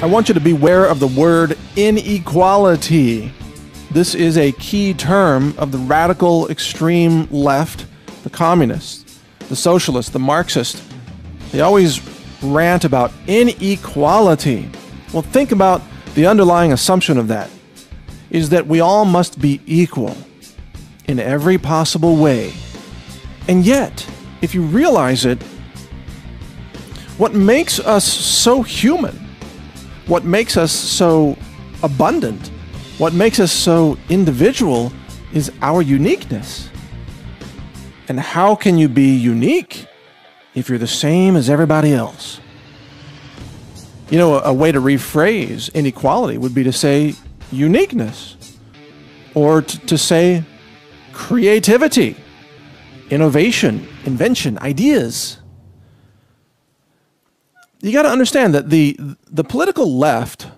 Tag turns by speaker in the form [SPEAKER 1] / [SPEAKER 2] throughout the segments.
[SPEAKER 1] I want you to beware of the word inequality. This is a key term of the radical extreme left, the communists, the socialists, the Marxists. They always rant about inequality. Well, think about the underlying assumption of that is that we all must be equal in every possible way. And yet, if you realize it, what makes us so human, what makes us so abundant, what makes us so individual is our uniqueness. And how can you be unique if you're the same as everybody else? You know, a way to rephrase inequality would be to say uniqueness, or to say creativity, innovation, invention, ideas. You got to understand that the political left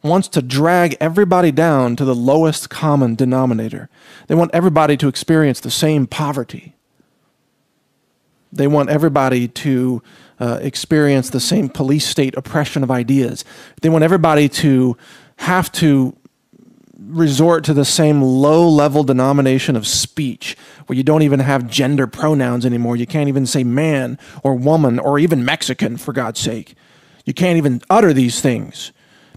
[SPEAKER 1] wants to drag everybody down to the lowest common denominator. They want everybody to experience the same poverty. They want everybody to experience the same police state oppression of ideas. They want everybody to have to resort to the same low-level denomination of speech, where you don't even have gender pronouns anymore. You can't even say man or woman or even Mexican, for God's sake. You can't even utter these things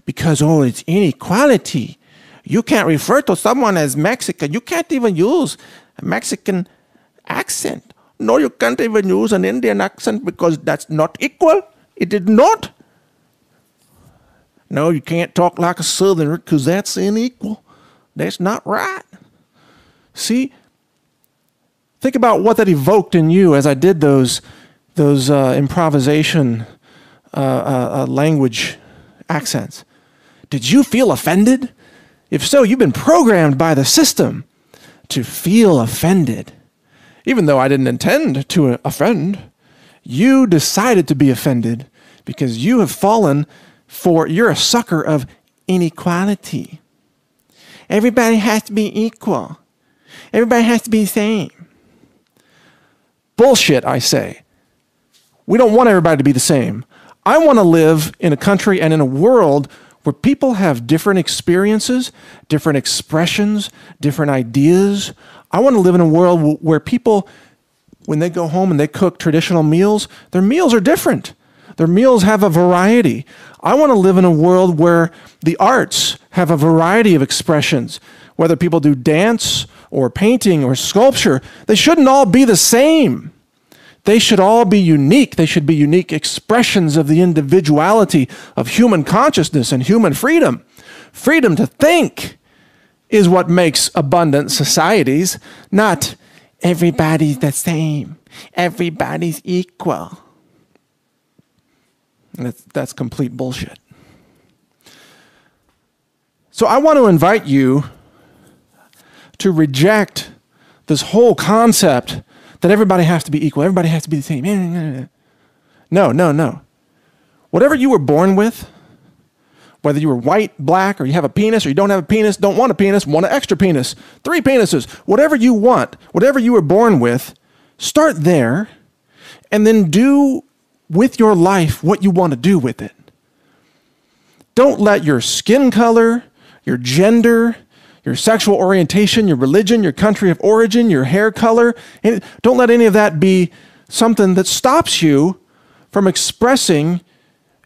[SPEAKER 1] because, oh, it's inequality. You can't refer to someone as Mexican. You can't even use a Mexican accent. No, you can't even use an Indian accent because that's not equal. It is not. No, you can't talk like a Southerner because that's unequal. That's not right. See, think about what that evoked in you as I did those improvisation language accents. Did you feel offended? If so, you've been programmed by the system to feel offended. Even though I didn't intend to offend, you decided to be offended because you have fallen you're a sucker of inequality. Everybody has to be equal. Everybody has to be the same. Bullshit, I say. We don't want everybody to be the same. I want to live in a country and in a world where people have different experiences, different expressions, different ideas. I want to live in a world where people, when they go home and they cook traditional meals, their meals are different. Their meals have a variety. I want to live in a world where the arts have a variety of expressions. Whether people do dance or painting or sculpture, they shouldn't all be the same. They should all be unique. They should be unique expressions of the individuality of human consciousness and human freedom. Freedom to think is what makes abundant societies, not everybody's the same, everybody's equal. That's complete bullshit. So I want to invite you to reject this whole concept that everybody has to be equal, everybody has to be the same. No. Whatever you were born with, whether you were white, black, or you have a penis, or you don't have a penis, don't want a penis, want an extra penis, 3 penises, whatever you want, whatever you were born with, start there, and then do with your life what you want to do with it. Don't let your skin color, your gender, your sexual orientation, your religion, your country of origin, your hair color, don't let any of that be something that stops you from expressing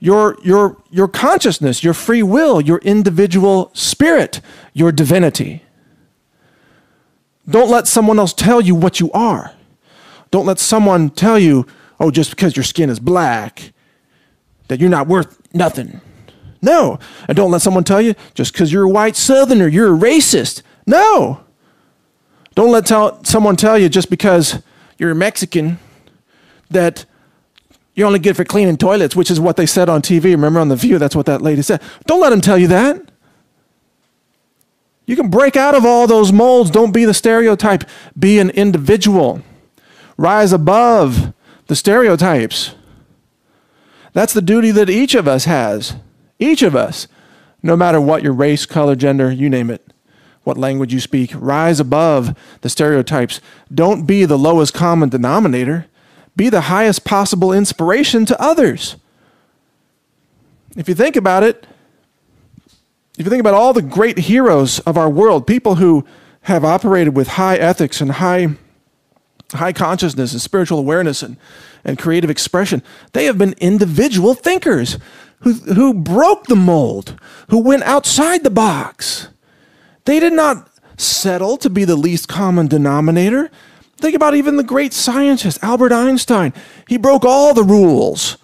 [SPEAKER 1] your consciousness, your free will, your individual spirit, your divinity. Don't let someone else tell you what you are. Don't let someone tell you, oh, just because your skin is black, that you're not worth nothing. No. And don't let someone tell you, just because you're a white Southerner, you're a racist. No. Don't let someone tell you, just because you're a Mexican, that you're only good for cleaning toilets, which is what they said on TV. Remember on The View, that's what that lady said. Don't let them tell you that. You can break out of all those molds. Don't be the stereotype. Be an individual. Rise above the stereotypes. That's the duty that each of us has. Each of us, no matter what your race, color, gender, you name it, what language you speak, rise above the stereotypes. Don't be the lowest common denominator. Be the highest possible inspiration to others. If you think about it, If you think about all the great heroes of our world, people who have operated with high ethics and high consciousness and spiritual awareness and creative expression, they have been individual thinkers who broke the mold, who went outside the box. They did not settle to be the least common denominator. Think about even the great scientist, Albert Einstein. He broke all the rules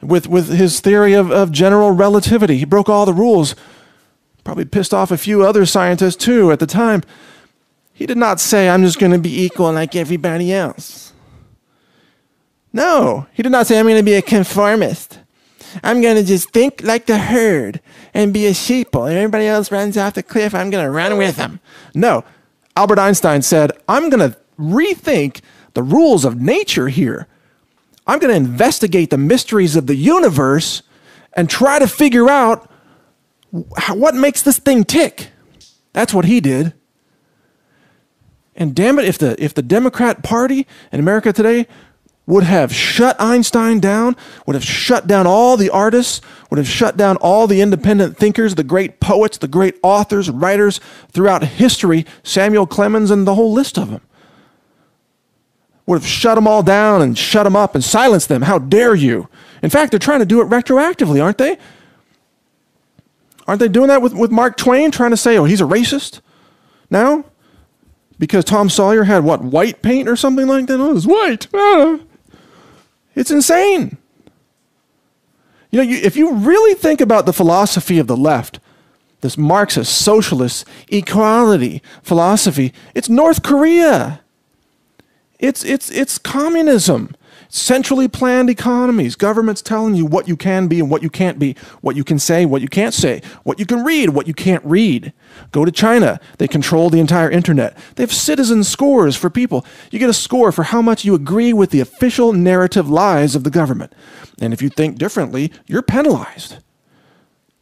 [SPEAKER 1] with his theory of general relativity. He broke all the rules. Probably pissed off a few other scientists too at the time. He did not say, I'm just going to be equal like everybody else. No, he did not say, I'm going to be a conformist. I'm going to just think like the herd and be a sheeple. And everybody else runs off the cliff, I'm going to run with them. No, Albert Einstein said, I'm going to rethink the rules of nature here. I'm going to investigate the mysteries of the universe and try to figure out what makes this thing tick. That's what he did. And damn it, if the Democrat Party in America today would have shut Einstein down, would have shut down all the artists, would have shut down all the independent thinkers, the great poets, the great authors, writers throughout history, Samuel Clemens and the whole list of them, would have shut them all down and shut them up and silenced them. How dare you? In fact, they're trying to do it retroactively, aren't they? Aren't they doing that with Mark Twain, trying to say, oh, he's a racist now? Because Tom Sawyer had, what, white paint or something like that? Oh, it's white. Ah. It's insane. You know, if you really think about the philosophy of the left, this Marxist, socialist, equality philosophy, it's North Korea. It's communism. Centrally planned economies, governments telling you what you can be and what you can't be, what you can say, what you can't say, what you can read, what you can't read. Go to China. They control the entire internet. They have citizen scores for people. You get a score for how much you agree with the official narrative lies of the government. And if you think differently, you're penalized.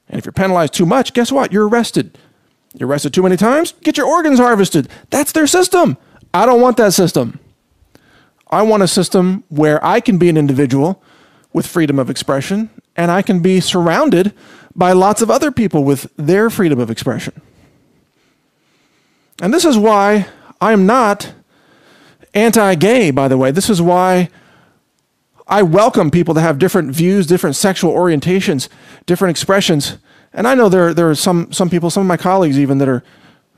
[SPEAKER 1] And if you're penalized too much, guess what? You're arrested. You're arrested too many times, get your organs harvested. That's their system. I don't want that system. I want a system where I can be an individual with freedom of expression, and I can be surrounded by lots of other people with their freedom of expression. And this is why I'm not anti-gay, by the way. This is why I welcome people to have different views, different sexual orientations, different expressions. And I know there are some people, some of my colleagues even, that are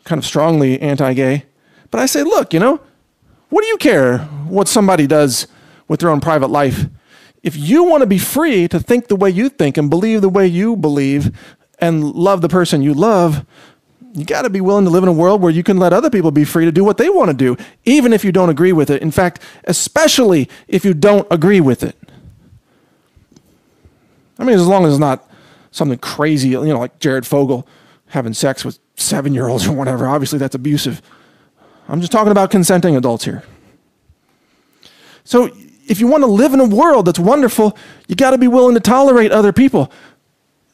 [SPEAKER 1] kind of strongly anti-gay. But I say, look, what do you care what somebody does with their own private life? If you want to be free to think the way you think and believe the way you believe and love the person you love, you got to be willing to live in a world where you can let other people be free to do what they want to do, even if you don't agree with it. In fact, especially if you don't agree with it. I mean, as long as it's not something crazy, like Jared Fogle having sex with 7-year-olds or whatever. Obviously, that's abusive. I'm just talking about consenting adults here. So if you want to live in a world that's wonderful, you got to be willing to tolerate other people.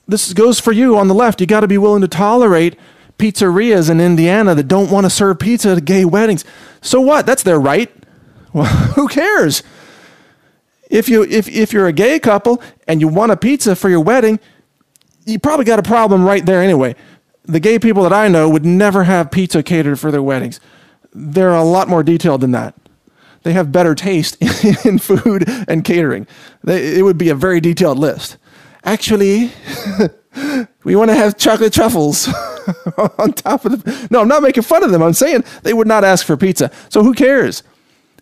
[SPEAKER 1] This goes for you on the left. You got to be willing to tolerate pizzerias in Indiana that don't want to serve pizza at gay weddings. So what? That's their right. Well, who cares? If you're a gay couple and you want a pizza for your wedding, you probably got a problem right there anyway. The gay people that I know would never have pizza catered for their weddings. They're a lot more detailed than that. They have better taste in food and catering. It would be a very detailed list. Actually, we want to have chocolate truffles on top of the... No, I'm not making fun of them. I'm saying they would not ask for pizza. So who cares?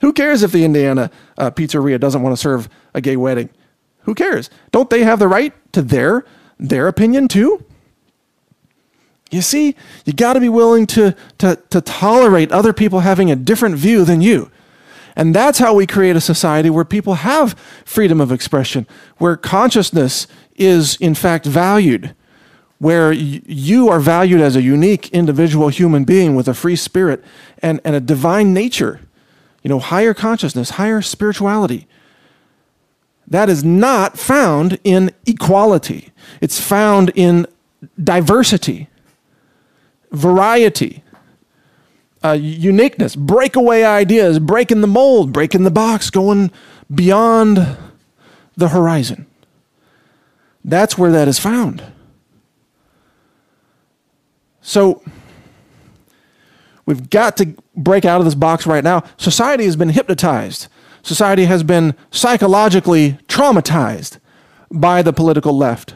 [SPEAKER 1] Who cares if the Indiana pizzeria doesn't want to serve a gay wedding? Who cares? Don't they have the right to their opinion too? You see, you got to be willing to tolerate other people having a different view than you. And that's how we create a society where people have freedom of expression, where consciousness is in fact valued, where you are valued as a unique individual human being with a free spirit and a divine nature, higher consciousness, higher spirituality. That is not found in equality. It's found in diversity, variety, uniqueness, breakaway ideas, breaking the mold, breaking the box, going beyond the horizon. That's where that is found. So we've got to break out of this box right now. Society has been hypnotized. Society has been psychologically traumatized by the political left.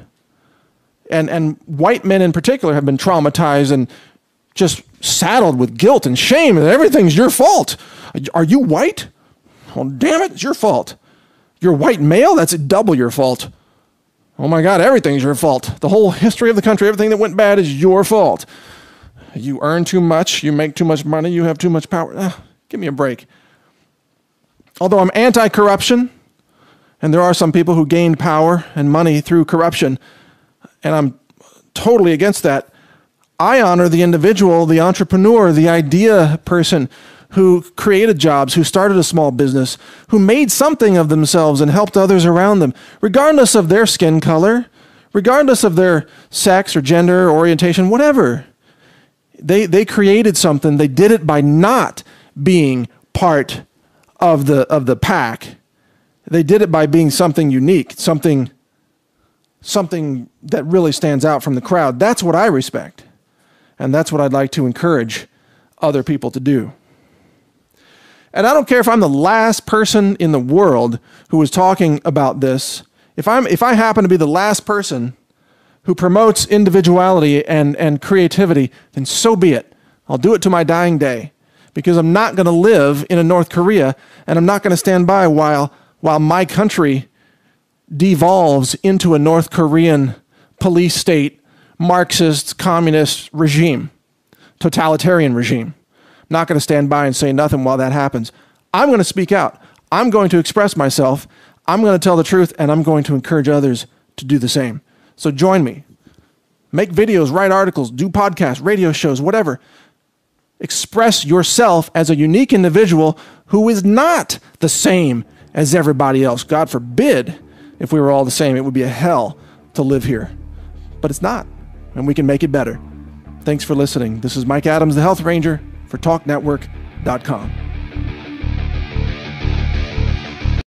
[SPEAKER 1] And white men in particular have been traumatized and just saddled with guilt and shame, and everything's your fault. Are you white? Well, damn it, it's your fault. You're a white male? That's double your fault. Oh my God, everything's your fault. The whole history of the country, everything that went bad is your fault. You earn too much, you make too much money, you have too much power. Give me a break. Although I'm anti-corruption, and there are some people who gained power and money through corruption, and I'm totally against that, I honor the individual, the entrepreneur, the idea person who created jobs, who started a small business, who made something of themselves and helped others around them, regardless of their skin color, regardless of their sex or gender or orientation, whatever. They created something. They did it by not being part of the pack. They did it by being something unique, something that really stands out from the crowd. That's what I respect. And that's what I'd like to encourage other people to do. And I don't care if I'm the last person in the world who is talking about this. If I happen to be the last person who promotes individuality and creativity, then so be it. I'll do it to my dying day, because I'm not going to live in a North Korea, and I'm not going to stand by while my country devolves into a North Korean police state, Marxist, communist regime, totalitarian regime. Not going to stand by and say nothing while that happens. I'm going to speak out. I'm going to express myself. I'm going to tell the truth, and I'm going to encourage others to do the same. So join me. Make videos, write articles, do podcasts, radio shows, whatever. Express yourself as a unique individual who is not the same as everybody else. God forbid if we were all the same. It would be a hell to live here. But it's not, and we can make it better. Thanks for listening. This is Mike Adams, the Health Ranger, for TalkNetwork.com.